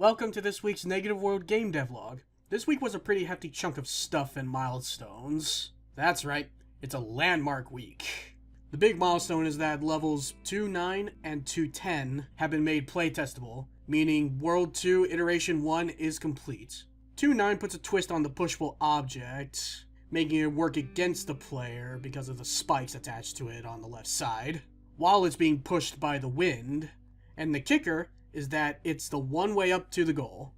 Welcome to this week's Negative World Game Devlog. This week was a pretty hefty chunk of stuff in Milestones. That's right, it's a landmark week. The big milestone is that levels 2.9 and 2.10 have been made playtestable, meaning World 2 Iteration 1 is complete. 2.9 puts a twist on the pushable object, making it work against the player because of the spikes attached to it on the left side, while it's being pushed by the wind, and the kicker is that it's the one way up to the goal.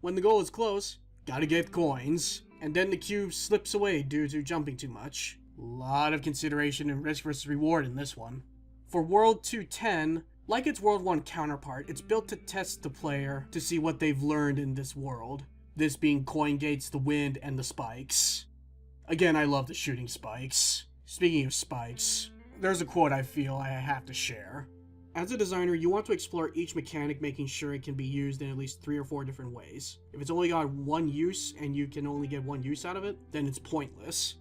When the goal is close, gotta get coins, and then the cube slips away due to jumping too much. Lot of consideration and risk versus reward in this one. For World 2.10, like its World 1 counterpart, it's built to test the player to see what they've learned in this world, this being coin gates, the wind, and the spikes. Again, I love the shooting spikes. Speaking of spikes, there's a quote I feel I have to share. As a designer, you want to explore each mechanic, making sure it can be used in at least 3 or 4 different ways. If it's only got one use and you can only get one use out of it, then it's pointless.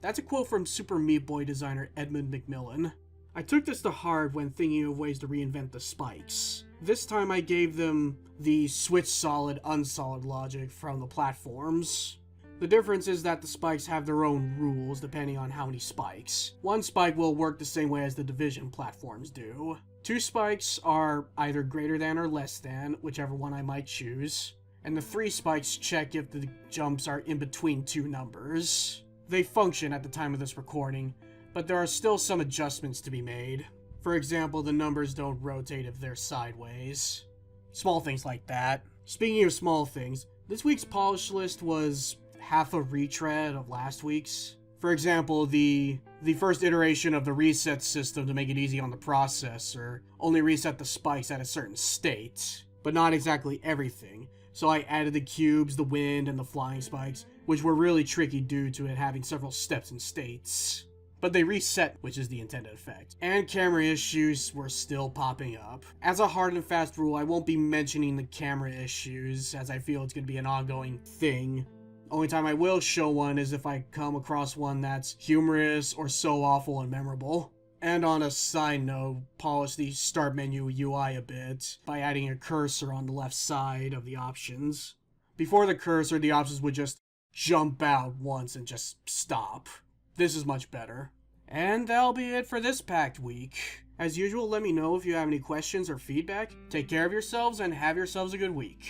That's a quote from Super Meat Boy designer Edmund McMillan. I took this to heart when thinking of ways to reinvent the spikes. This time I gave them the switch solid unsolid logic from the platforms. The difference is that the spikes have their own rules depending on how many spikes. One spike will work the same way as the Division platforms do. 2 spikes are either greater than or less than, whichever one I might choose. And the 3 spikes check if the jumps are in between 2 numbers. They function at the time of this recording, but there are still some adjustments to be made. For example, the numbers don't rotate if they're sideways. Small things like that. Speaking of small things, this week's polish list was half a retread of last week's. For example, the first iteration of the reset system to make it easy on the processor only reset the spikes at a certain state, but not exactly everything. So I added the cubes, the wind, and the flying spikes, which were really tricky due to it having several steps and states. But they reset, which is the intended effect. And camera issues were still popping up. As a hard and fast rule, I won't be mentioning the camera issues, as I feel it's going to be an ongoing thing. Only time I will show one is if I come across one that's humorous or so awful and memorable. And on a side note, polish the start menu UI a bit by adding a cursor on the left side of the options. Before the cursor, the options would just jump out once and just stop. This is much better. And that'll be it for this packed week. As usual, let me know if you have any questions or feedback. Take care of yourselves and have yourselves a good week.